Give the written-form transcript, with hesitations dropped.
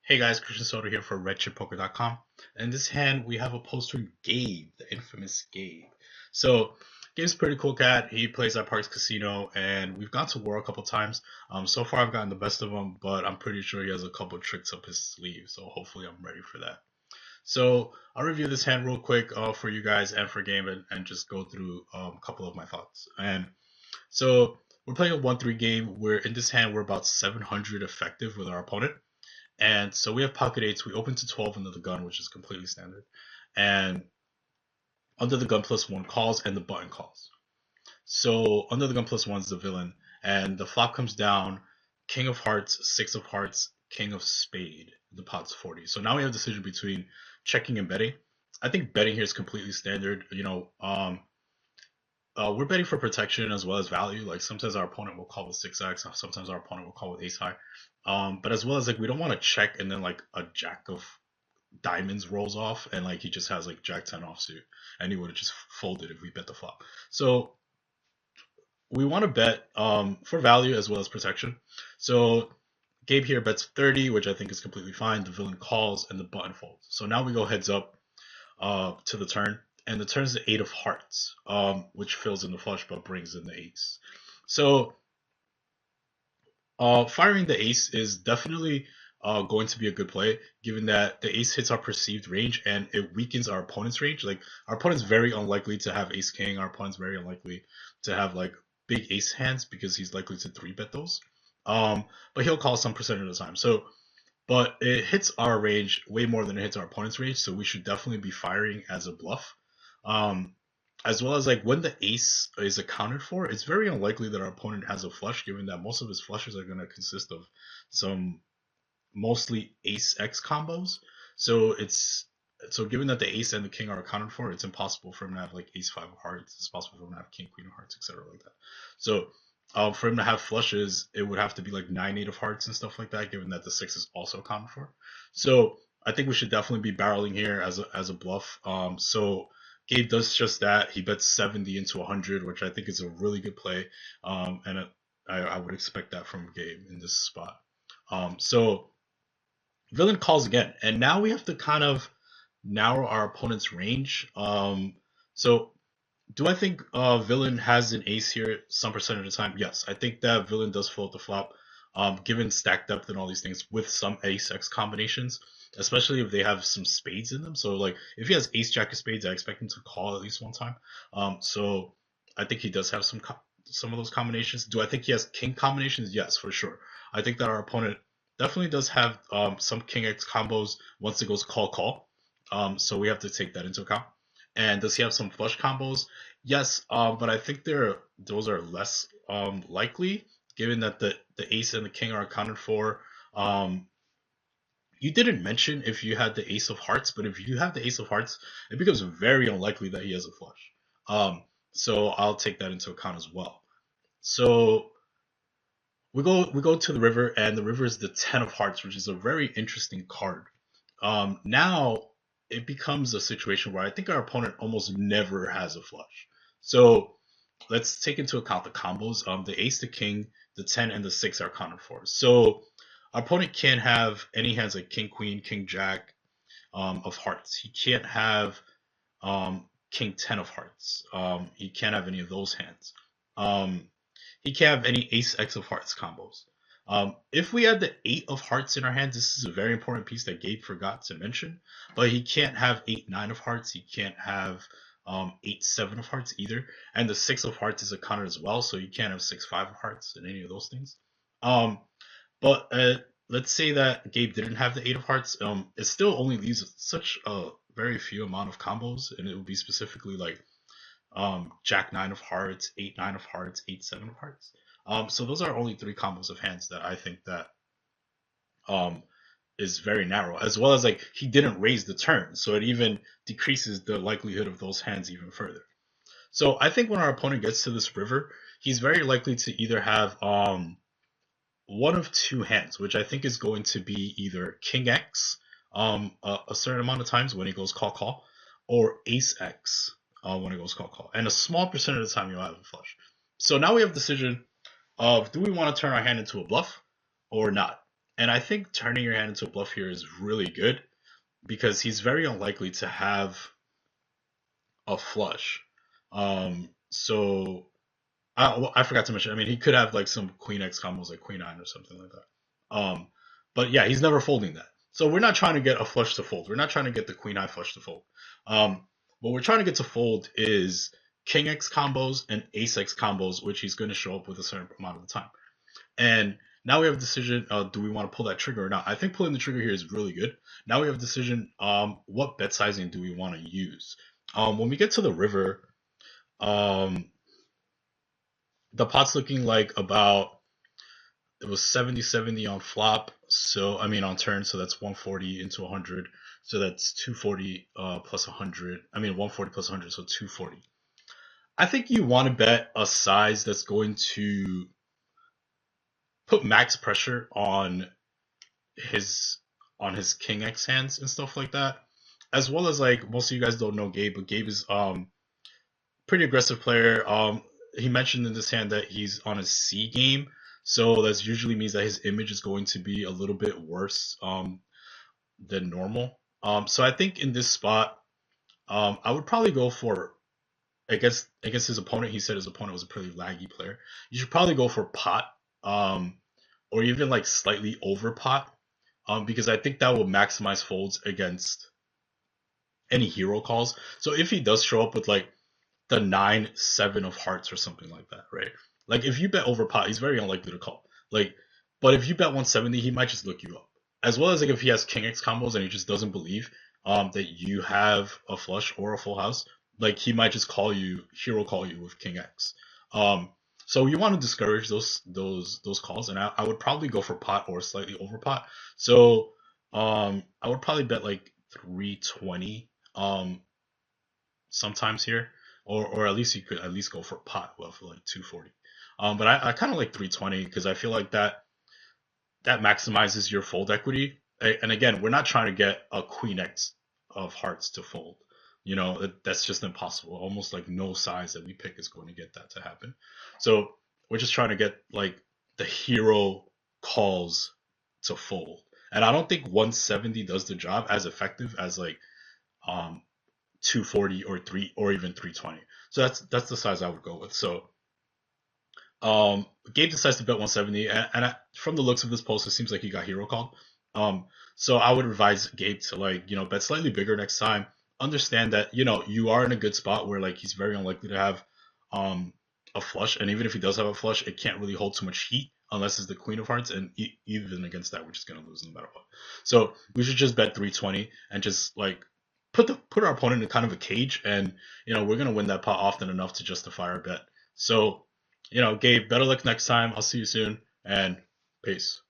Hey guys, Christian Soto here for RedChipPoker.com. In this hand, we have a post from Gabe, the infamous Gabe. So, Gabe's a pretty cool cat. He plays at Parks Casino, and we've gone to war a couple times. So far, I've gotten the best of him, but I'm pretty sure he has a couple tricks up his sleeve. So hopefully, I'm ready for that. So I'll review this hand real quick for you guys and for Gabe, and just go through a couple of my thoughts. And so we're playing a 1-3 game. We're in this hand. We're about 700 effective with our opponent. And so we have pocket eights. We open to 12 under the gun, which is completely standard. And under the gun plus one calls and the button calls. So under the gun plus one is the villain. And the flop comes down, king of hearts, six of hearts, king of spade. The pot's 40. So now we have a decision between checking and betting. I think betting here is completely standard. We're betting for protection as well as value. Like sometimes our opponent will call with 6x, sometimes our opponent will call with ace high. But as well as like we don't want to check and then like a jack of diamonds rolls off and like he just has like jack 10 offsuit and he would have just folded if we bet the flop. So we want to bet for value as well as protection. So Gabe here bets 30, which I think is completely fine. The villain calls and the button folds. So now we go heads up to the turn, and the turn is the eight of hearts, which fills in the flush but brings in the ace. So firing the ace is definitely going to be a good play, given that the ace hits our perceived range and it weakens our opponent's range. Like our opponent's very unlikely to have ace king. Our opponent's very unlikely to have like big ace hands because he's likely to three bet those. But he'll call some percent of the time. So, but it hits our range way more than it hits our opponent's range. So we should definitely be firing as a bluff. Um, as well as like when the ace is accounted for, it's very unlikely that our opponent has a flush, given that most of his flushes are going to consist of some mostly ace X combos. So given that the ace and the king are accounted for, it's impossible for him to have like ace five of hearts. It's possible for him to have king queen of hearts, etc. like that. So for him to have flushes, it would have to be like nine eight of hearts and stuff like that, given that the six is also accounted for. So I think we should definitely be barreling here as a bluff. So Gabe does just that. He bets 70 into 100, which I think is a really good play. And I would expect that from Gabe in this spot. So villain calls again, and now we have to kind of narrow our opponent's range. So do I think villain has an ace here some percent of the time? Yes, I think that villain does fold the flop, given stack depth and all these things with some ace X combinations, especially if they have some spades in them. So like if he has ace jack of spades, I expect him to call at least one time. So I think he does have some of those combinations. Do I think he has king combinations? Yes, for sure. I think that our opponent definitely does have some king X combos once it goes call call. So we have to take that into account. And does he have some flush combos? Yes, but I think those are less likely, given that the ace and the king are accounted for. Um, you didn't mention if you had the ace of hearts, but if you have the ace of hearts, it becomes very unlikely that he has a flush. So I'll take that into account as well. So we go to the river, and the river is the 10 of hearts, which is a very interesting card. Now it becomes a situation where I think our opponent almost never has a flush. So let's take into account the combos. The ace, the king, the 10, and the 6 are accounted for. So our opponent can't have any hands like king, queen, king, jack of hearts. He can't have king, 10 of hearts. He can't have any of those hands. Um, he can't have any ace X of hearts combos. If we had the eight of hearts in our hands, this is a very important piece that Gabe forgot to mention. But he can't have eight nine of hearts. He can't have eight seven of hearts either. And the six of hearts is accounted as well, so you can't have six five of hearts and any of those things. Um, but let's say that Gabe didn't have the eight of hearts. It still only leaves such a very few amount of combos, and it would be specifically like jack nine of hearts, eight nine of hearts, eight seven of hearts. So those are only three combos of hands that I think that um is very narrow, as well as like he didn't raise the turn, so it even decreases the likelihood of those hands even further. So I think when our opponent gets to this river, he's very likely to either have one of two hands, which I think is going to be either king X a certain amount of times when he goes call call, or ace X when it goes call call, and a small percent of the time you'll have a flush. So now we have a decision of do we want to turn our hand into a bluff or not? And I think turning your hand into a bluff here is really good because he's very unlikely to have a flush. So I forgot to mention. I mean, he could have like some Queen X combos, like Queen Nine or something like that. But yeah, he's never folding that. So we're not trying to get a flush to fold. We're not trying to get the Queen High flush to fold. What we're trying to get to fold is King X combos and Ace X combos, which he's going to show up with a certain amount of the time. And now we have a decision: do we want to pull that trigger or not? I think pulling the trigger here is really good. Now we have a decision: what bet sizing do we want to use? When we get to the river, um, the pot's looking like about it was 70-70 on flop. So I mean on turn, so that's 140 into 100. So that's 240 plus 100. I mean 140 plus 100, so 240. I think you want to bet a size that's going to put max pressure his on his king X hands and stuff like that. As well as like most of you guys don't know Gabe, but Gabe is pretty aggressive player. He mentioned in this hand that he's on a C game, so that usually means that his image is going to be a little bit worse than normal. So I think in this spot, I would probably go for against his opponent. He said his opponent was a pretty laggy player. You should probably go for pot, or even like slightly over pot, because I think that will maximize folds against any hero calls. So if he does show up with like the 9-7 of hearts or something like that, right? Like if you bet over pot, he's very unlikely to call. Like, but if you bet 170, he might just look you up. As well as like if he has King X combos and he just doesn't believe that you have a flush or a full house, like he might just hero call you with King X. So you want to discourage those calls, and I would probably go for pot or slightly over pot. So I would probably bet like 320 sometimes here, or at least you could at least go for pot well for like 240. But I kind of like 320 because I feel like that maximizes your fold equity. And again, we're not trying to get a Queen X of hearts to fold. You know, that's just impossible. Almost like no size that we pick is going to get that to happen. So we're just trying to get like the hero calls to fold. And I don't think 170 does the job as effective as like um 240 or 3 or even 320. So that's the size I would go with. So Gabe decides to bet 170, and from the looks of this post, it seems like he got hero called. So I would advise Gabe to like bet slightly bigger next time. Understand that you are in a good spot where like he's very unlikely to have a flush, and even if he does have a flush, it can't really hold too much heat unless it's the Queen of Hearts, and even against that, we're just gonna lose no matter what. So we should just bet 320 and just like put our opponent in kind of a cage, and we're gonna win that pot often enough to justify our bet. So Gabe, better luck next time. I'll see you soon, and peace.